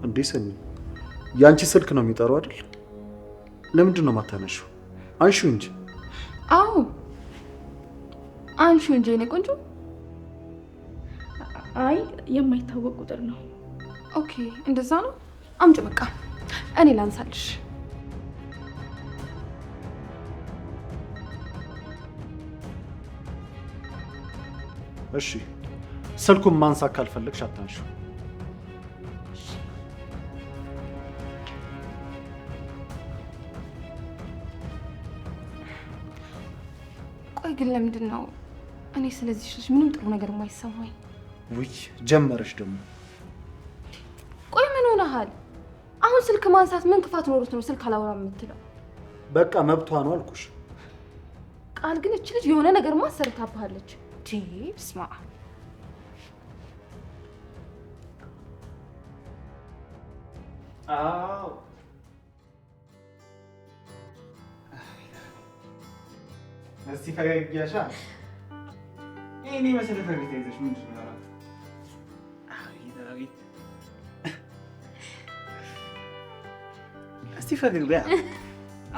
እንዴ ሰኒ ያንቺ ስልክ ነው የሚጠራው አይደል? ለምንድን ነው የማታነሺው? አንሺው እንጂ። አዎ አንሺው እንጂ የኔ ቆንጆ። አይ የማይታወቅ ቁጥር ነው። ኦኬ እንደዛ ነው። አምጪ በቃ እኔ ላንሳልሽ። እሺ ስልኩን ማንሳት ካልፈለግሽ አታንሺው። ቆይ ግን ለምንድን ነው እኔ ስለዚህ ልጅ ምንም ጥሩ ነገር የማይሰማኝ? ውይ ጀመረሽ ደግሞ። ቆይ ምን ሆነሃል? አሁን ስልክ ማንሳት ምን ክፋት ኖሮት ነው ስልክ አላወራም የምትለው? በቃ መብቷ ነው አልኩሽ። ቃል ግን እቺ ልጅ የሆነ ነገር ማሰርታብሃለች። ስማ አዎ እስቲ ፈገግ ያሻ እኔ መሰለህ ፈገግታ ይዘሽ ምንድን ነው? አቤት እስቲ ፈገግ በያ።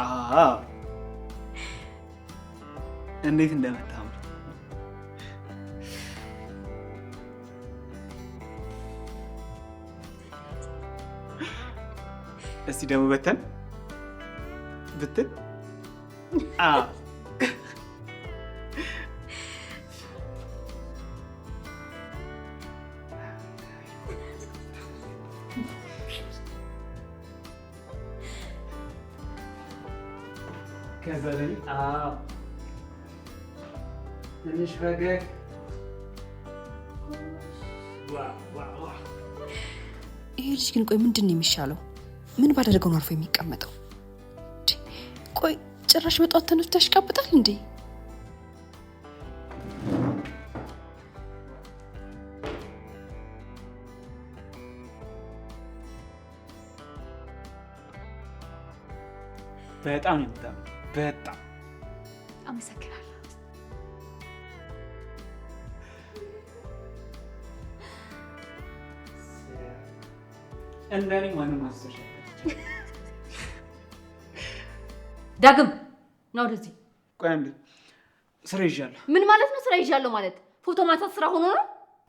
አዎ እንዴት እንደመጣህ እስቲ ደግሞ በተን ብትን። አዎ ከዛ ላይ ትንሽ ፈገግ። ይሄ ልጅ ግን ቆይ ምንድን ነው የሚሻለው? ምን ባደረገው ነው አርፎ የሚቀመጠው? ቆይ ጭራሽ በጧት ተነስቶ ያሽቃብጣል እንዴ? በጣም ነው የምታምር። በጣም አመሰግናለሁ። እንደኔ ማንም ማስተሻ ዳግም ነው ወደዚህ። ቆይ አንዴ ስራ ይዣለሁ። ምን ማለት ነው ስራ ይዣለሁ ማለት? ፎቶ ማንሳት ስራ ሆኖ ነው?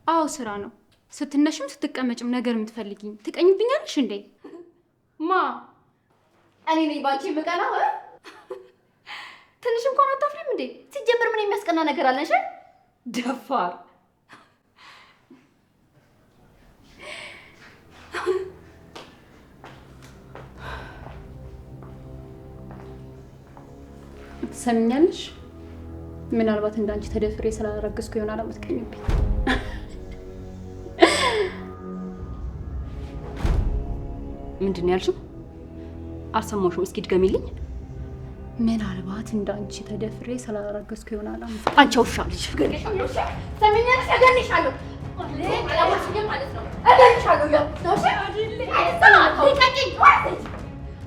አዎ ስራ ነው። ስትነሽም ስትቀመጭም ነገር የምትፈልጊኝ ትቀኝብኛለሽ እንዴ? ማ እኔ ነኝ ባንቺ የምቀናው? ትንሽ እንኳን አታፍሪም እንዴ? ሲጀምር ምን የሚያስቀና ነገር አለሽ? ደፋር። ትሰሚኛለሽ? ምናልባት እንዳንቺ ተደፍሬ ስላላረገዝኩ ይሆናል የምትቀኝብኝ። ምንድን ነው ያልሽው? አልሰማሁሽም። እስኪ ድገሚልኝ። ምናልባት እንዳንቺ ተደፍሬ ስላላረገዝኩ ይሆናል። አንቺ ውሻ ልጅ ገደልሻለሁ። ሰሚኛለሽ? ገደልሻለሁ። አላወቅሽኝም ማለት ነው። ገደልሻለሁ። ያው ነው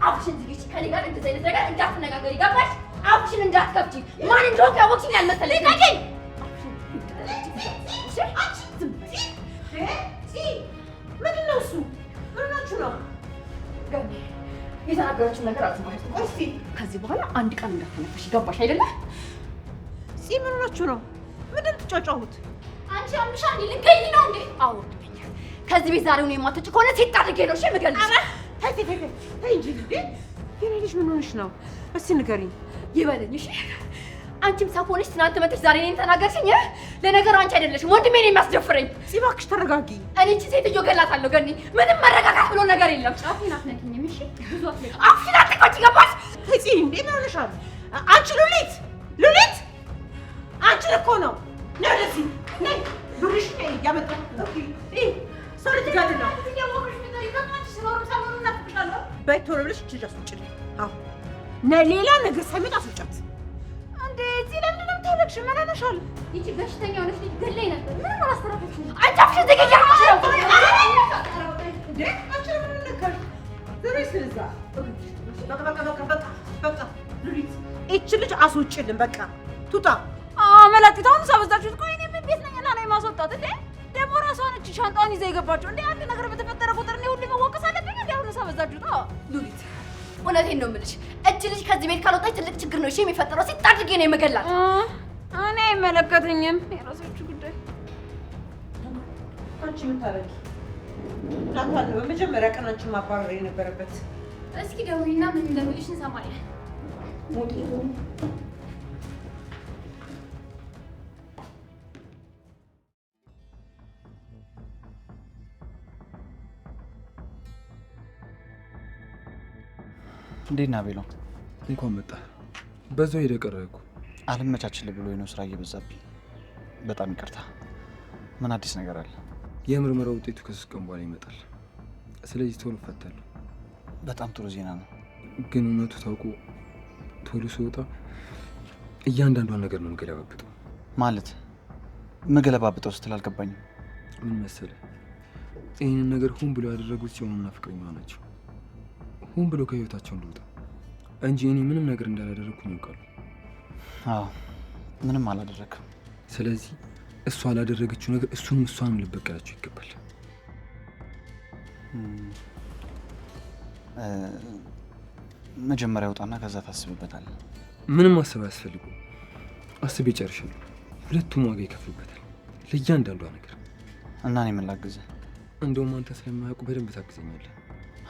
አፍሽን ዝጊ። ከኔ ጋር እንደዚህ አይነት ነገር እንዳትነጋገሪ ገባሽ? አፍሽን እንዳትከፍቺ። ማን እንደሆንኩ ያወቅሽኝ አልመሰለኝ። ምንድን ነው እሱ? ምናችሁ ነው? የተናገረችው ነገር አልሰማሽም? እስቲ ከዚህ በኋላ አንድ ቀን እንዳትነፈሽ ገባሽ አይደለ? ምን ሆናችሁ ነው? ምንድን ትጫጫሁት? አንቺ አምሻ ልትገኝ ነው እንዴ? አዎ ልትገኝ። ከዚህ ቤት ዛሬውን የማትወጪ ከሆነ ሴት አድርጌ ነው እሺ የምገልሽ። ተይ እንጂ የኔ ልጅ ምን ሆነሽ ነው? እስቲ ንገሪኝ። ይበለኝ እሺ። አንቺም ሰው ሆነሽ ትናንት መጥተሽ ዛሬ እኔን ተናገርሽኝ። ለነገሩ አንቺ አይደለሽም ወንድሜ ነው የሚያስደፍረኝ። እባክሽ ተረጋጊ። እኔ እቺ ሴትዮ ገላታለሁ። ገኒ ምንም መረጋጋት ብሎ ነገር የለም። ጫፊን አትነኪኝም እሺ? ብዙ አትነኪኝ። አፍሽን አትቆጪ ገባሽ? እሺ እንዴ ምን ሆነሻል? አንቺ ሉሊት አንቺ እኮ ነው ነው ለዚህ ነይ ብርሽ ነይ ያመጣው ኦኬ ሰው ልትጋድ ነው ያወቅሽ ነገር ይገባሽ ስለሆነ ሰሞኑን እናፍቅሻለሁ። በይ ቶሎ ብለሽ እቺ አስወጪልኝ። አዎ ሌላ ነገር ሳይመጣ አስወጫት። እንዴ እዚህ ለምን ነው ታለቅሽ? ምን ሆነሻል? ይቺ በሽተኛ ሆነሽ ልጅ ገለይ ነበር። ምንም አላስተራፈችም። አንቺ አፍሽ ተገኛለሽ ነው እንዴ? አንቺ ምን ነካሽ? ዘሬስ ለዛ በቃ ሉሊት እቺ ልጅ አስወጪልን። በቃ ቱጣ መላጢታውን ሳበዛችሁት። ቆይ እኔ ምን ቤት ነኝና ነው የማስወጣት እንዴ? ደግሞ ራሷን እቺ ሻንጣውን ይዘው የገባቸው? እንዴ አንድ ነገር በተፈጠረ ቁጥር ነው ሁሉ መወቀስ አለብኝ? እንዴ አሁን ሳበዛችሁ ነው። ሉሊት እውነቴን ነው የምልሽ፣ እጅ ልጅ ከዚህ ቤት ካልወጣች ትልቅ ችግር ነው እሺ የሚፈጠረው። ሲታድርጌ ነው የመገላት። እኔ አይመለከተኝም፣ የራሳችሁ ጉዳይ። አንቺ ምን ታረጊ? ናታን በመጀመሪያ ቀናችን ማባረር የነበረበት። እስኪ ደውይና ምን እንደምልሽ እንሰማለን። ሞት እንዴት ነህ ቤሎ? እንኳን መጣ። በዛው ሄደ ቀረ እኮ። አልመቻችልህ ብሎ ነው ስራ እየበዛብኝ። በጣም ይቅርታ። ምን አዲስ ነገር አለ? የምርመራ ውጤቱ ከ3 ቀን በኋላ ይመጣል። ስለዚህ ቶሎ እፈታለሁ። በጣም ጥሩ ዜና ነው። ግን እውነቱ ታውቆ ቶሎ ሲወጣ እያንዳንዷን ነገር ነው የምገለባብጠው። ማለት የምገለባብጠው ስትል አልገባኝም። ምን መሰለህ፣ ይህንን ነገር ሁን ብሎ ያደረጉት ሲሆኑና ፍቅረኛዋ ናቸው። ሁን ብሎ ከህይወታቸው እንድወጣ እንጂ እኔ ምንም ነገር እንዳላደረግኩኝ ያውቃሉ። አዎ ምንም አላደረግም። ስለዚህ እሷ አላደረገችው ነገር እሱንም እሷንም ልበቀላቸው ይገባል። መጀመሪያ ውጣና ከዛ ታስብበታል። ምንም ማሰብ አያስፈልጉም። አስቤ ጨርሻለሁ። ሁለቱም ዋጋ ይከፍሉበታል ለእያንዳንዷ ነገር። እና እኔ ምን ላግዝህ? እንደውም አንተ ስለማያውቁ በደንብ ታግዘኛለህ።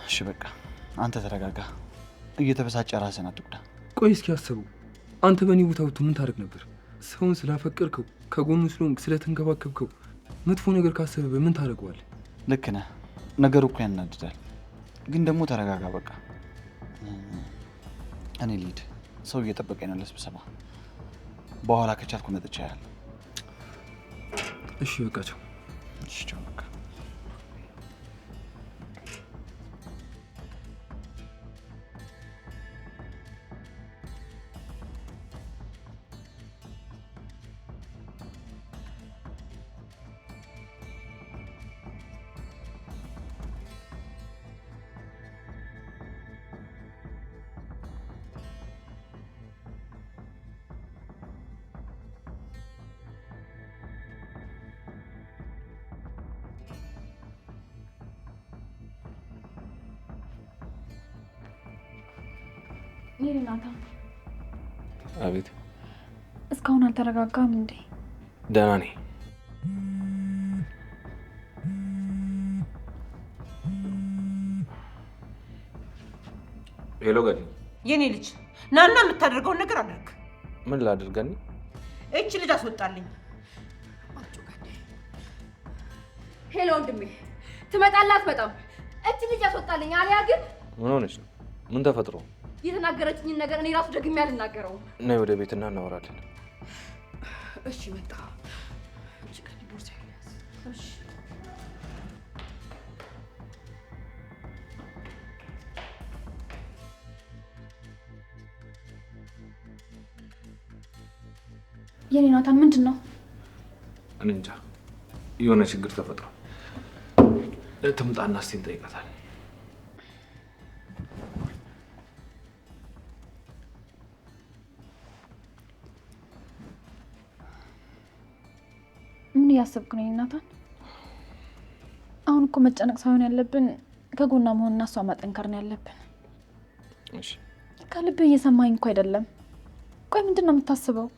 እሺ በቃ አንተ ተረጋጋ። እየተበሳጨ ራስህን አትጉዳ። ቆይ እስኪ አስቡ። አንተ በእኔ ቦታ ብትሆን ምን ታደርግ ነበር? ሰውን ስላፈቀርከው፣ ከጎኑ ስለሆንክ፣ ስለተንከባከብከው መጥፎ ነገር ካሰበብህ ምን ታደርገዋለህ? ልክ ነህ። ነገሩ እኮ ያናድዳል። ግን ደግሞ ተረጋጋ በቃ። እኔ ልሂድ፣ ሰው እየጠበቀኝ ነው ለስብሰባ። በኋላ ከቻልኩ መጥቻ ያለ። እሺ በቃ ቻው። እሺ ቻው በቃ። ናታን። አቤት። እስካሁን አልተረጋጋም እንዴ? ደህና ነኝ። ሄሎ ገኒ። የኔ ልጅ ናና የምታደርገውን ነገር አድርግ። ምን ላድርግ ገኒ? እቺ ልጅ አስወጣልኝ። ሄሎ ወንድሜ፣ ትመጣለህ አትመጣም? እቺ ልጅ አስወጣልኝ። አሊያ ግን ምን ሆነች ነው? ምን ተፈጥሮ? የተናገረችኝን ነገር እኔ ራሱ ደግሜ አልናገረውም። ነይ ወደ ቤትና እናወራለን። እሺ መጣ። እሺ ከኔ ቦርሳ ያዝ። እሺ የኔ ናታን ምንድን ነው? እኔ እንጃ፣ የሆነ ችግር ተፈጥሮ ትምጣና እስቲ እንጠይቃታለን። ምን እያሰብክ ነው ናታን? አሁን እኮ መጨነቅ ሳይሆን ያለብን ከጎኗ መሆንና እሷ ማጠንከር ነው ያለብን። እሺ ከልብ እየሰማኝ እኮ አይደለም። ቆይ ምንድን ነው የምታስበው?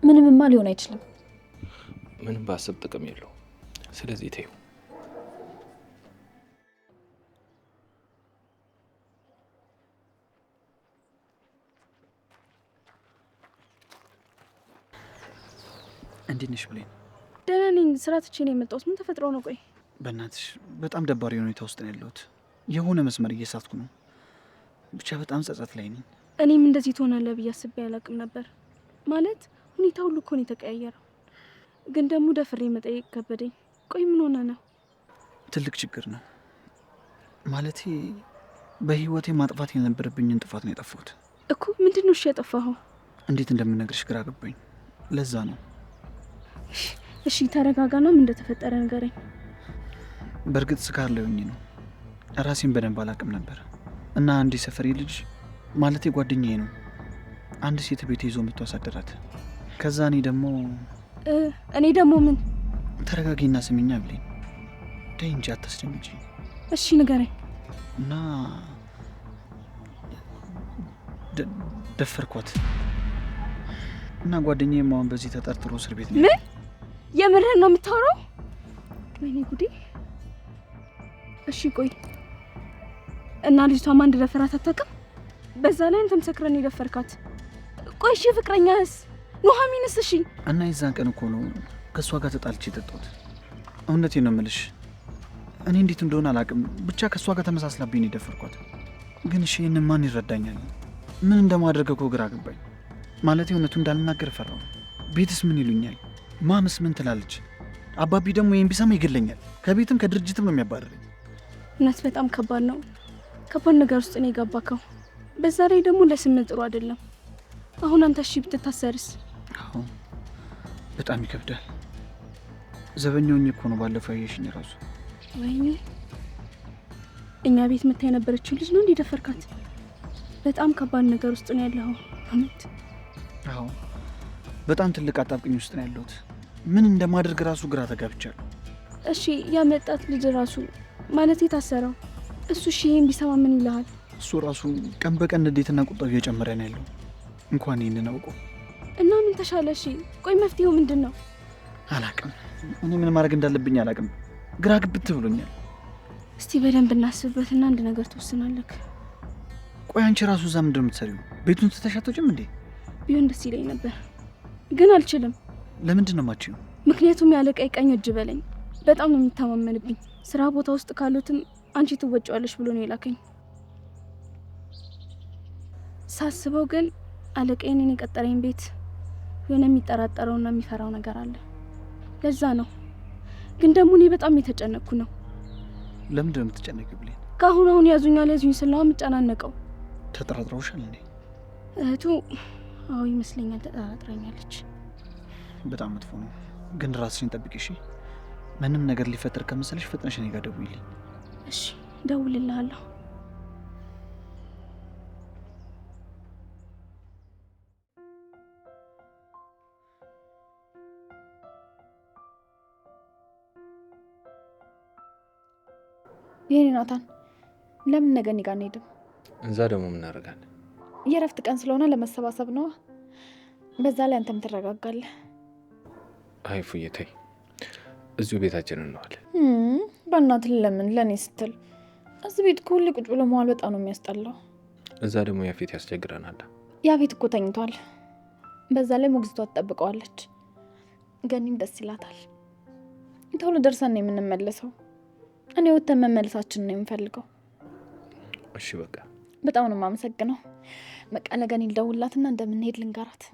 ምንምማ ሊሆን አይችልም። ምንም ባስብ ጥቅም የለው። ስለዚህ ተይው። እንዴት ነሽ ብሌን? ደህና ነኝ። ስራ ትቼ ነው የመጣሁት። ምን ተፈጥሮ ነው? ቆይ በእናትሽ በጣም ደባሪ ሁኔታ ውስጥ ነው ያለሁት። የሆነ መስመር እየሳትኩ ነው። ብቻ በጣም ጸጸት ላይ ነኝ። እኔም እንደዚህ ትሆናለህ ብዬ አስቤ አላውቅም ነበር። ማለት ሁኔታ ሁሉ እኮ ነው የተቀያየረው። ግን ደግሞ ደፍሬ መጠየቅ ከበደኝ። ቆይ ምን ሆነ ነው? ትልቅ ችግር ነው። ማለቴ በህይወቴ ማጥፋት የነበረብኝን ጥፋት ነው ያጠፋሁት እኮ። ምንድን ነው እሺ ያጠፋኸው? እንዴት እንደምነግርሽ ግራ ገባኝ። ለዛ ነው። እሺ ተረጋጋና ምን እንደተፈጠረ ንገረኝ። በእርግጥ ስካር ላይ ሆኜ ነው። ራሴን በደንብ አላውቅም ነበር እና አንድ የሰፈሬ ልጅ ማለቴ ጓደኛዬ ነው አንድ ሴት ቤት ይዞ መጥቶ አሳደራት። ከዛ እኔ ደግሞ ምን ተረጋጊና ስሚኛ ብሌን። ተይ እንጂ አታስደንግጪ። እሺ ንገረኝ። እና ደፈርኳት እና ጓደኛዬ አሁን በዚህ ተጠርጥሮ እስር ቤት ነው። ምን? የምርህን ነው የምታወራው? ወይኔ ጉዴ። እሺ ቆይ እና ልጅቷ ማን እንደደፈራት አታውቅም? በዛ ላይ አንተም ሰክረን የደፈርካት። ቆይ እሺ ፍቅረኛስ ኑሐሚንስ? እሺ እና የዛን ቀን እኮ ነው ከእሷ ጋር ተጣልቼ የጠጣሁት። እውነቴን ነው የምልሽ። እኔ እንዴት እንደሆነ አላውቅም፣ ብቻ ከእሷ ጋር ተመሳስላብኝ ነው የደፈርኳት። ግን እሺ ይህንን ማን ይረዳኛል? ምን እንደማደርገው እኮ ግራ ገባኝ። ማለት እውነቱ እንዳልናገር ፈራው። ቤትስ ምን ይሉኛል? ማምስ ምን ትላለች? አባቢ ደግሞ ይህን ቢሰማ ይገለኛል። ከቤትም ከድርጅትም ነው የሚያባረረኝ። እውነት በጣም ከባድ ነው። ከባድ ነገር ውስጥ ነው የገባከው። በዛ ላይ ደግሞ ለስም ጥሩ አይደለም። አሁን አንተ እሺ ብትታሰርስ? አዎ በጣም ይከብዳል። ዘበኛውኝ እኮ ነው ባለፈው ያየሽኝ ራሱ። ወይኔ እኛ ቤት መታ የነበረችው ልጅ ነው እንዲደፈርካት? በጣም ከባድ ነገር ውስጥ ነው ያለው አመት። አዎ በጣም ትልቅ አጣብቅኝ ውስጥ ነው ያለሁት። ምን እንደማደርግ ራሱ ግራ ተጋብቻለሁ። እሺ ያመጣት ልጅ ራሱ ማለት የታሰረው እሱ እሺ ይሄን ቢሰማ ምን ይልሃል? እሱ ራሱ ቀን በቀን ንዴትና ቁጣው እየጨመረ ነው ያለው። እንኳን ይህንን አውቀው እና ምን ተሻለ? እሺ ቆይ መፍትሄው ምንድን ነው? አላቅም። እኔ ምን ማድረግ እንዳለብኝ አላቅም። ግራ ግብት ብሎኛል። እስቲ በደንብ እናስብበትና አንድ ነገር ትወስናለህ። ቆይ አንቺ ራሱ እዛ ምንድን ነው የምትሰሪው? ቤቱን ትተሻቶችም እንዴ? ቢሆን ደስ ይለኝ ነበር ግን አልችልም። ለምንድን ነው የማትችይው? ምክንያቱም ያለቀይ ቀኝ እጅ በለኝ። በጣም ነው የሚተማመንብኝ። ስራ ቦታ ውስጥ ካሉትም አንቺ ትወጪዋለሽ ብሎ ነው የላከኝ። ሳስበው ግን አለቀይን እኔ የቀጠረኝ ቤት የሆነ የሚጠራጠረውና የሚፈራው ነገር አለ። ለዛ ነው። ግን ደግሞ እኔ በጣም የተጨነቅኩ ነው። ለምንድን ነው የምትጨነቂው ብሌን? ከአሁን ያዙኛል ያዙኝ ስለዋ የምጨናነቀው። ተጠራጥረውሻል እንዴ? እህቱ አዎ ይመስለኛል ተጠራጥራኛለች። በጣም መጥፎ ነው። ግን ራስሽን ጠብቂ እሺ። ምንም ነገር ሊፈጠር ከመሰለሽ ፍጥነሽ እኔ ጋር ደውይልኝ። እሺ ደውልልሃለሁ። የኔ ናታን ለምን ነገ እኔ ጋር አንሄድም? እዛ ደግሞ ምን እናደርጋለን? የእረፍት ቀን ስለሆነ ለመሰባሰብ ነዋ። በዛ ላይ አንተም ትረጋጋለህ። አይ ፉዬ ተይ፣ እዚሁ ቤታችን እንዋለን። በእናትህ ለምን? ለእኔ ስትል እዚህ ቤት እኮ ሁሌ ቁጭ ብሎ መዋል በጣም ነው የሚያስጠላው። እዛ ደግሞ ያፌት ያስቸግረናል። ያፌት እኮ ተኝቷል። በዛ ላይ ሞግዚቷ ትጠብቀዋለች። ገኒም ደስ ይላታል። ቶሎ ደርሰን ነው የምንመለሰው። እኔ ወተን መመለሳችን ነው የምፈልገው። እሺ በቃ በጣም ነው የማመሰግነው። በቃ ለገኒ ልደውልላትና እንደምንሄድ ልንገራት።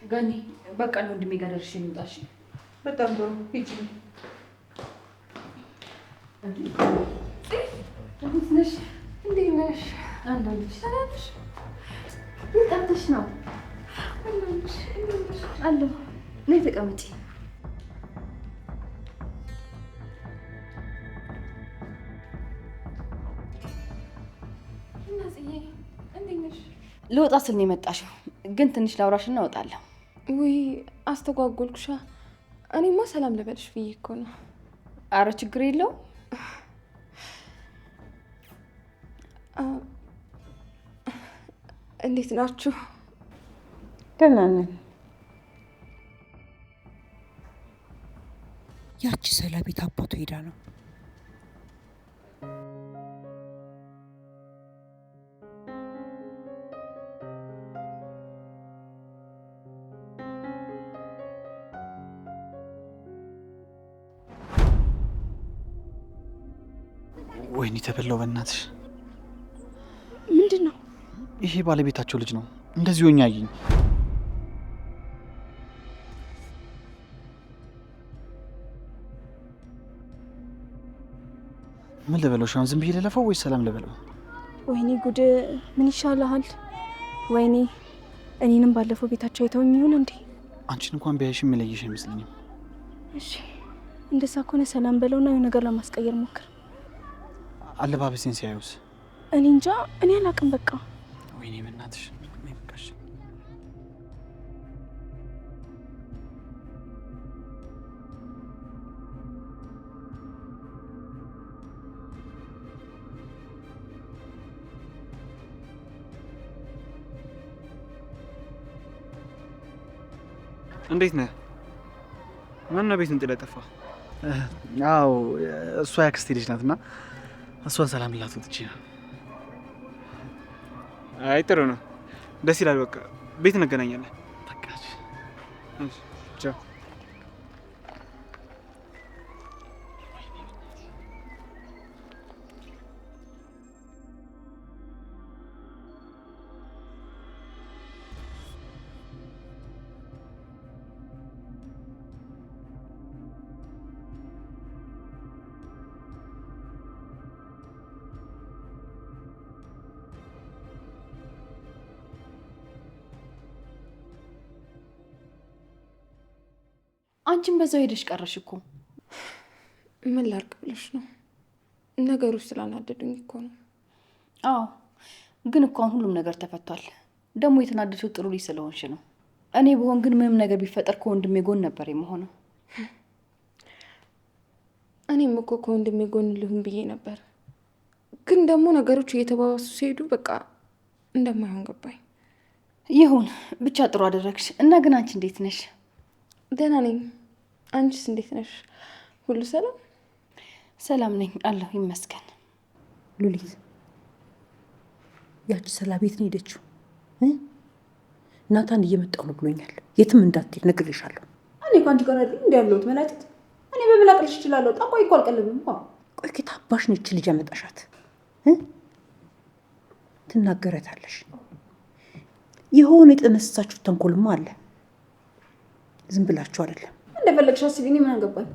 ገኒ በቃ ነው ወንድሜ ጋር ደርሼ ልምጣሽ። በጣም ጥሩ ሂጂ። እንዴት ነሽ? እንዴት ነሽ? አለሁልሽ። ሰላምሽ? ጠፍተሽ ነው? አለሁልሽ። እንዴት ነሽ? አለሁ። ነይ ተቀመጪ። እናጽዬ እንዴት ነሽ? ልወጣ ስል ነው የመጣሽው፣ ግን ትንሽ ላውራሽና እወጣለሁ። ውይ አስተጓጎልኩሻ። እኔማ ሰላም ልበልሽ ብዬ እኮ ነው። አረ ችግር የለው። እንዴት ናችሁ? ደህና ነን። ያቺ ሰላቤት አባቱ ሄዳ ነው። ወይኔ ተበላው በእናትሽ። ምንድን ነው? ይሄ ባለቤታቸው ልጅ ነው። እንደዚህ ሆኛ አየኝ። ምን ልበለው? ሻውን ዝም ብዬ ልለፈው ወይስ ሰላም ልበለው? ወይኔ ጉድ! ምን ይሻልሃል? ወይኔ እኔንም ባለፈው ቤታቸው አይተውኝ ይሁን እንዴ? አንቺን እንኳን ቢያይሽ የሚለይሽ አይመስለኝም። እሺ እንደዛ ከሆነ ሰላም በለውና የሆነ ነገር ለማስቀየር ሞክር። አለባበሴን ሲያዩስ? እኔ እንጃ፣ እኔ አላቅም። በቃ ወይኔ በእናትሽ በቃሽ። እንዴት ነህ? ማነው ቤት እንጥላ ጠፋ? አዎ እሷ ያክስቴ ልጅ ናትና እሷን ሰላም ላት ወጥቼ ነው። አይ ጥሩ ነው፣ ደስ ይላል። በቃ ቤት እንገናኛለን። በቃ እሺ፣ ቻው። አንቺም በዛው ሄደሽ ቀረሽ እኮ። ምን ላድርግ ብለሽ ነው? ነገሩ ስላናደዱኝ እኮ ነው። አዎ ግን እኮ አሁን ሁሉም ነገር ተፈቷል። ደግሞ የተናደድሽው ጥሩ ልጅ ስለሆንሽ ነው። እኔ ብሆን ግን ምንም ነገር ቢፈጠር ከወንድሜ ጎን ነበር የምሆነው። እኔም እኮ ከወንድሜ ጎን ልሁን ብዬ ነበር፣ ግን ደግሞ ነገሮች እየተባባሱ ሲሄዱ በቃ እንደማይሆን ገባኝ። ይሁን ብቻ ጥሩ አደረግሽ። እና ግን አንቺ እንዴት ነሽ? ደህና ነኝ። አንቺስ እንዴት ነሽ? ሁሉ ሰላም? ሰላም ነኝ አለሁ ይመስገን። ሉሊት ያቺ ሰላም ቤት ነው ሄደችው? ናታን እየመጣው ነው ብሎኛል። የትም እንዳትሄድ ነግሬሻለሁ። እኔ ከአንቺ ጋር አይደል እንዴ ያለሁት? መላጭት እኔ በምን አቅልሽ እችላለሁ? ጠንቋይ እኮ አልቀልብም። ቆይ ከታባሽ ነው እቺ ልጅ ያመጣሻት? ትናገረታለሽ። የሆነ የጠነሰሳችሁት ተንኮልማ አለ። ዝም ብላችሁ አይደለም። እንደፈለግሽ አስቢ፣ እኔ ምን አገባኝ?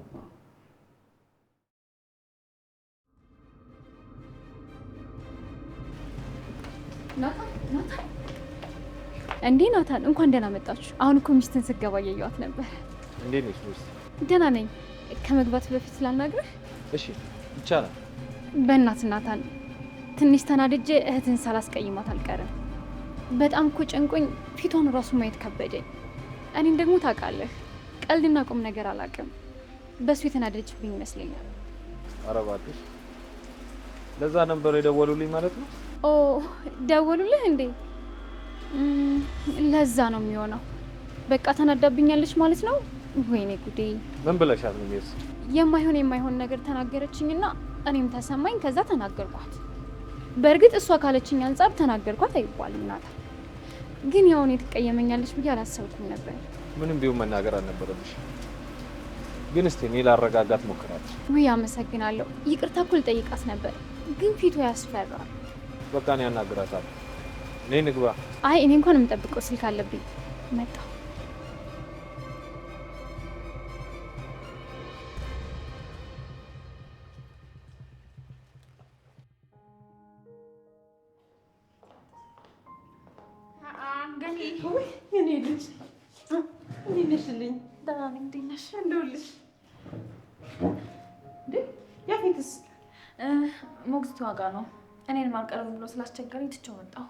ናታን እንዴ! ናታን እንኳን ደህና መጣችሁ። አሁን እኮ ሚስትን ስገባ እያየኋት ነበር። እንዴት ነሽ ሚስት? ደህና ነኝ። ከመግባት በፊት ስላልናግርህ? እሺ ይቻላል። በእናትህ ናታን ትንሽ ተናድጄ እህትን ሳላስቀይማት አልቀርም። በጣም እኮ ጨንቆኝ ፊቷን እራሱ ማየት ከበደኝ። እኔን ደግሞ ታውቃለህ፣ ቀልድና ቁም ነገር አላውቅም። በሱ የተናደደችብኝ ይመስለኛል። ኧረ እባክሽ፣ ለዛ ነበር የደወሉልኝ ማለት ነው? ኦ ደወሉልህ እንዴ? ለዛ ነው የሚሆነው። በቃ ተናዳብኛለች ማለት ነው። ወይኔ ጉዴ! ምን ብለሻል? ምን የማይሆን ነገር ተናገረችኝና እኔም ተሰማኝ። ከዛ ተናገርኳት። በእርግጥ እሷ ካለችኝ አንጻር ተናገርኳት አይባልም ናታ። ግን ያው እኔ ትቀየመኛለች ብዬ አላሰብኩም ነበር። ምንም ቢሆን መናገር አልነበረብሽ። ግን እስቲ እኔ ላረጋጋት ሞክራለሁ። ውይ አመሰግናለሁ። ይቅርታ እኮ ልጠይቃት ነበር፣ ግን ፊቱ ያስፈራል። በቃ እኔ አናግራታለሁ። እኔ ንግባ። አይ እኔ እንኳን የምጠብቀው ስልክ አለብኝ። መጣሁ። የኔ ልጅ እንዴት ነሽልኝ? ደህና ነኝ። እንዴት ነሽ? እንደውልሽ እንዴ ያፌትስ? ሞግዚቷ ጋር ነው። እኔን ማልቀርብ ብሎ ስላስቸገረኝ ትቼው መጣሁ።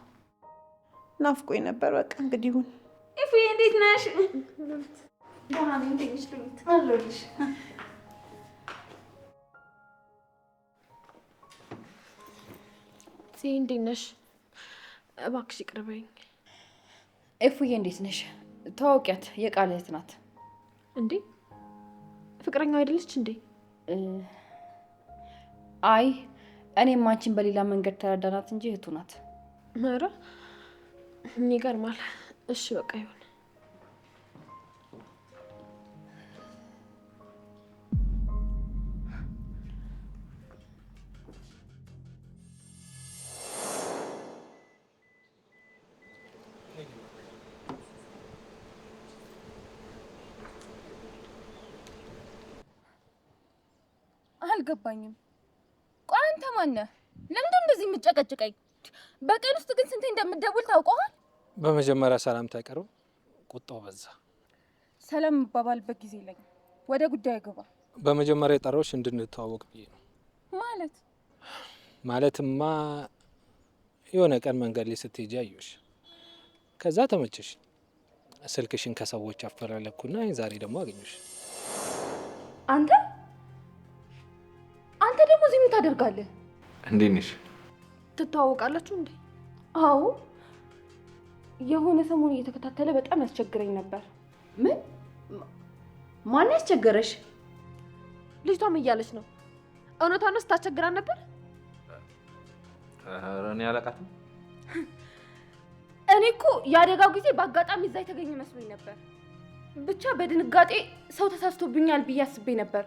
ናፍቆኝ ነበር። በቃ እንግዲህ ይሁን። ኢፉዬ እንዴት ነሽ? ደህና ነኝ። እንዴት ነሽ ሉሊት? አለሁልሽ። እንዴት ነሽ? እባክሽ ይቅርበኝ። ኤፉዬ እንዴት ነሽ? ተዋውቂያት፣ የቃል እህት ናት። እንዴ ፍቅረኛው አይደለች እንዴ? አይ እኔም አንቺን በሌላ መንገድ ተረዳናት እንጂ እህቱ ናት። ኧረ ይገርማል። እሺ በቃ ይሁን። አልገባኝም። ቆይ አንተ ማነህ? ለምንድን እንደዚህ የምትጨቀጭቀኝ? በቀን ውስጥ ግን ስንቴ እንደምትደውል ታውቀዋል? በመጀመሪያ ሰላምታ አይቀርም፣ ቁጣው በዛ። ሰላም ባባልበት ጊዜ ላይ ወደ ጉዳዩ ገባ። በመጀመሪያ የጠራሁሽ እንድንተዋወቅ ብዬ ነው። ማለትማ የሆነ ቀን መንገድ ላይ ስትሄጂ አየሁሽ፣ ከዛ ተመቸሽ። ስልክሽን ከሰዎች አፈላለኩና ዛሬ ደግሞ አገኘሽ። አንተ ደግሞ እዚህ ምን ታደርጋለህ? እንዴት ነሽ? ትተዋወቃላችሁ እንዴ? አዎ፣ የሆነ ሰሞን እየተከታተለ በጣም ያስቸግረኝ ነበር። ምን? ማን ያስቸገረሽ? ልጅቷም እያለች ነው። እውነቷን ነው ስታስቸግራን ነበር። እኔ አላውቃትም። እኔ እኮ የአደጋው ጊዜ በአጋጣሚ እዛ የተገኘ መስሎኝ ነበር። ብቻ በድንጋጤ ሰው ተሳስቶብኛል ብዬ አስቤ ነበር።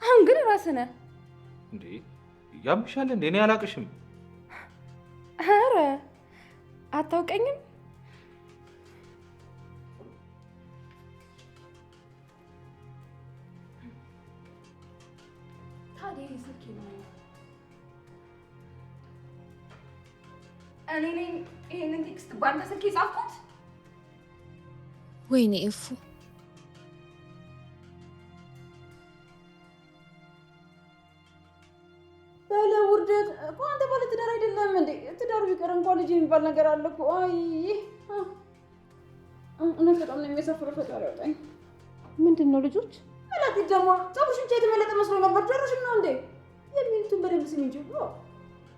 አሁን ግን ራስህ ነህ። እንዴ ያምሻል እንዴ? እኔ አላውቅሽም። ኧረ አታውቀኝም? ታዲያ ስልኬ ነው። እኔ ነኝ ይሄንን ቴክስት በአንተ ስልክ የጻፍኩት? ወይኔ እፉ፣ ባለ ውርደት እኮ አንተ ባለ ትዳር አይደለም እንዴ? ትዳሩ ቢቀር እንኳን ልጅ የሚባል ነገር አለ እኮ። አይ እውነት በጣም ነው የሚያሳፍረው። ፈጣሪ ያውጣኝ። ምንድን ነው ልጆች? መላክ ደግሞ ፀጉርሽ ብቻ የተመለጠ መስሎ ነበር። ጨርሽም ነው እንዴ? የሚሉትን በደንብ ስሚ እንጂ።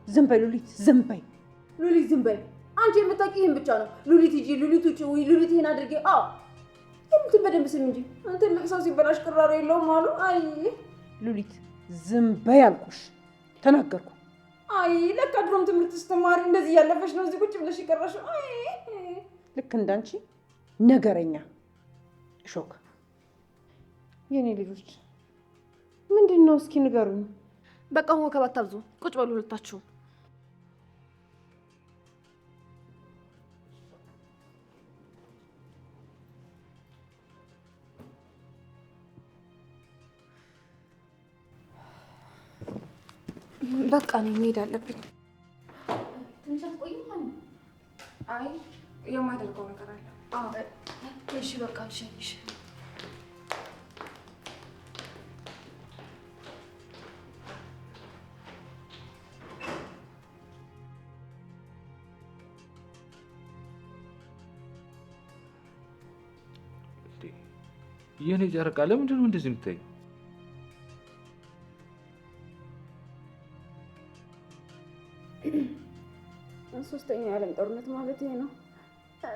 ዝም በይ ሉሊት፣ ዝም በይ ሉሊት፣ ዝም በይ። አንቺ የምታውቂው ይሄን ብቻ ነው። ሉሊት ሂጂ፣ ሉሊት ውጪ፣ ወይ ሉሊት ይሄን አድርጌ። የሚሉትን በደንብ ስሚ እንጂ። አንተ ለቅሳው ሲበላሽ ቅራሬ የለውም አሉ። አይ ሉሊት፣ ዝም በይ አልኩሽ። ተናገርኩ። አይ ለካ ድሮም ትምህርት ስትማሪ እንደዚህ ያለፈሽ ነው እዚህ ቁጭ ብለሽ የቀረሽው። አይ ልክ እንዳንቺ ነገረኛ ሾክ። የኔ ልጆች ምንድን ነው እስኪ ንገሩኝ። በቃ ሆኖ ከባታብዙ ቁጭ በሉ ሁለታችሁ። በቃ እኔ መሄድ አለብኝ። ትንሽ አትቆይም ማለት? አይ የማደርገው ነገር አለ። እሺ በቃ ልሸኝሽ። የኔ ጨረቃ ለምንድን ነው እንደዚህ የምታይ? ሶስተኛ የዓለም ጦርነት ማለት ይሄ ነው።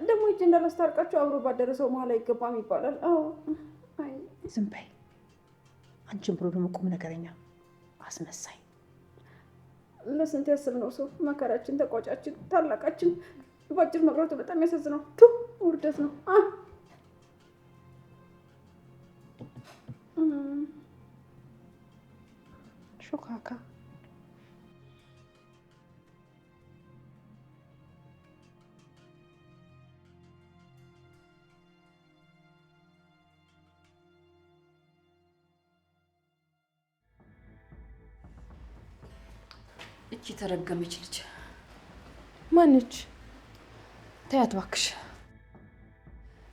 ደግሞ እጅ እንዳላስታርቃቸው አብሮ ባደረሰው መሀል አይገባም ይባላል። አዎ አይ ዝም በይ። አንቺን ብሎ ደግሞ ቁም ነገረኛ አስመሳይ። ለስንት ያስብነው ሰው መከራችን፣ ተቋጫችን፣ ታላቃችን ባጭር መቅረቱ በጣም ያሳዝነው። ቱ ውርደት ነው። ሾካካ እቺ ተረገመች ልጅ ማነች? ተያት እባክሽ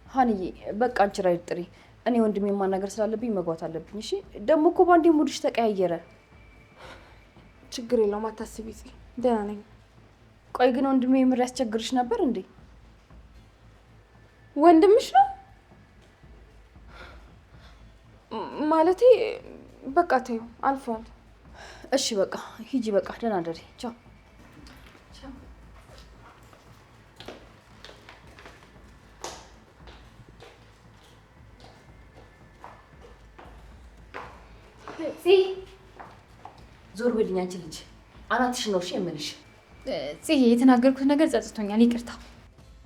ሀንዬ። በቃ አንቺ ራይድ ጥሪ። እኔ ወንድሜ ማናገር ስላለብኝ መግባት አለብኝ። እሺ ደግሞ እኮ ባንዴ ሙድሽ ተቀያየረ። ችግር የለውም አታስቢ፣ ደህና ነኝ። ቆይ ግን ወንድሜ የምር ያስቸግርሽ ነበር እንዴ? ወንድምሽ ነው ማለቴ? በቃ ተይው፣ አልፏል። እሺ በቃ ሂጂ፣ በቃ ደህና ደሪ። ቻው። ዞር በልኝ አንቺ ልጅ፣ አናትሽ ነው እሺ የምልሽ። የተናገርኩት ነገር ጸጽቶኛል፣ ይቅርታ።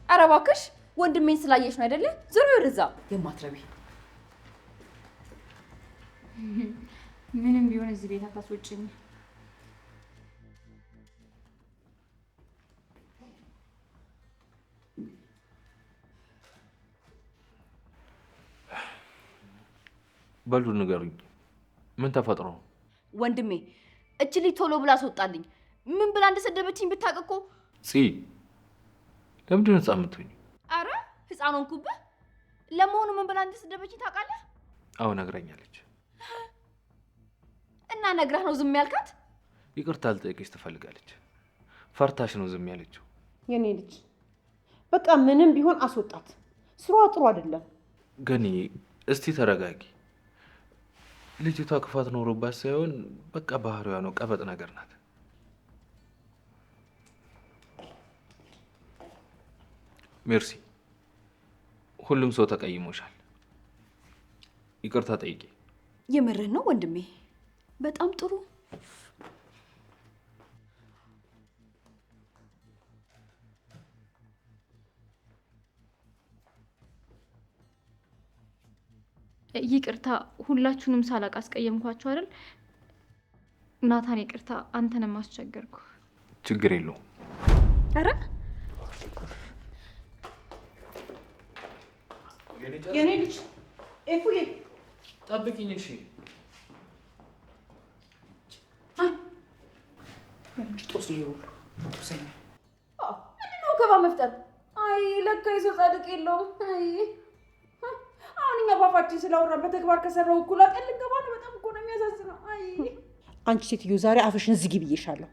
ኧረ እባክሽ ወንድሜን ስላየሽ ነው አይደለ? ዞር ወደዛ የማትረቢ። ምንም ቢሆን እዚህ ቤት አታስወጪኝ። በሉ ንገሩኝ፣ ምን ተፈጥሮ? ወንድሜ እች ልጅ ቶሎ ብላ አስወጣልኝ። ምን ብላ እንደሰደበችኝ ብታውቅ እኮ። ለምንድን ነው ህፃን የምትሆኝ? ህፃን ሆንኩብህ። ለመሆኑ ምን ብላ እንደሰደበችኝ ታውቃለህ? አዎ ነግራኛለች። እና ነግራህ ነው ዝም ያልካት? ይቅርታ ልጠይቅሽ ትፈልጋለች። ፈርታሽ ነው ዝም ያለችው። የኔ ልጅ በቃ ምንም ቢሆን አስወጣት። ስሯ ጥሩ አይደለም። ገኒ እስቲ ተረጋጊ። ልጅቷ ክፋት ኖሮባት ሳይሆን በቃ ባህሪዋ ነው፣ ቀበጥ ነገር ናት። ሜርሲ፣ ሁሉም ሰው ተቀይሞሻል። ይቅርታ ጠይቂ። የምርህ ነው ወንድሜ? በጣም ጥሩ። ይቅርታ፣ ሁላችሁንም ሳላቅ አስቀየምኳችሁ አይደል? ናታን ይቅርታ፣ አንተንም አስቸገርኩ። ችግር የለውም። አረ የኔ ልጅ ኤፉዬ ጠብቂኝ እሺ። ምንድነው ከባ መፍጠር? አይ ለካ የሰው ጻድቅ የለውም። አይ አሁን እኛ ባፋችን ስላወራን በተግባር ከሰራው እኩል አቀል ልንገባ ነው። በጣም እኮ ነው የሚያሳዝነው። አይ አንቺ ሴትዮ ዛሬ አፍሽን ዝጊ ብዬሻለሁ።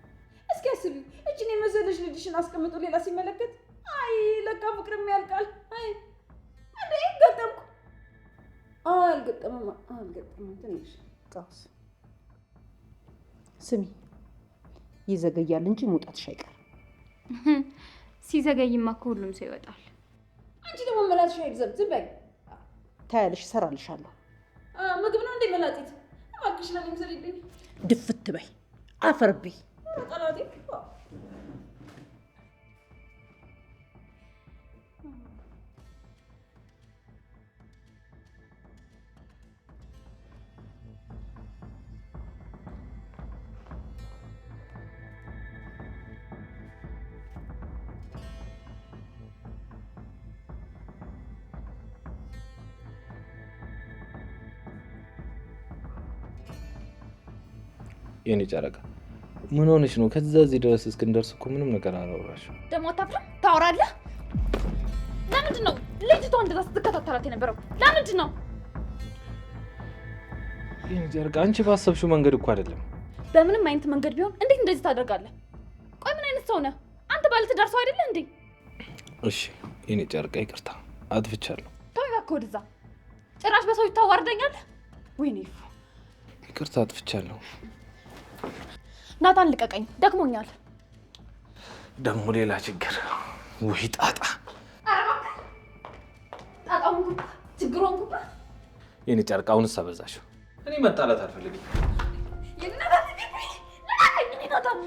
እስኪ አስቢ፣ እችን የመሰለሽ ልጅሽን አስቀምጦ ሌላ ሲመለከት። አይ ለካ ፍቅርም ያልቃል። አይ እንዴ ገጠምኩ። አልገጠመም። ትንሽ ቃስ ስሚ፣ ይዘገያል እንጂ መውጣትሽ አይቀርም። ሲዘገይማ እኮ ሁሉም ሰው ይወጣል። አንቺ ደግሞ መላጥሽ አይዘም። ዝም በይ። ታያለሽ፣ እሰራልሻለሁ። ምግብ ነው እንዴ መላጢት? እባክሽ ለኔም ስሪልኝ። ድፍት በይ፣ አፈርብኝ ጠላቴ። የኔ ጨረቃ ምን ሆነሽ ነው? ከዛ እዚህ ድረስ እስክንደርስ እኮ ምንም ነገር አላወራሽም። ደግሞ አታፍርም? ታወራለህ። ለምንድን ነው ልጅቷ እንደዛ ስትከታተላት የነበረው? ለምንድን ነው? የኔ ጨረቃ አንቺ ባሰብሽው መንገድ እኮ አይደለም። በምንም አይነት መንገድ ቢሆን እንዴት እንደዚህ ታደርጋለህ? ቆይ ምን አይነት ሰው ነህ አንተ? ባለትዳር ሰው አይደለህ እንዴ? እሺ የኔ ጨረቃ ይቅርታ፣ አጥፍቻለሁ። ተው እባክህ ወደዛ። ጭራሽ በሰው ታዋርደኛለህ። ወይኔ ይቅርታ፣ አጥፍቻለሁ። ናታን ልቀቀኝ፣ ደክሞኛል። ደግሞ ሌላ ችግር ወይ ጣጣ። ጣጣውን ችግሩን ኩባ የኔ ጨረቃ አሁንስ አበዛሽው። እኔ መጣላት አልፈልግም። የናታን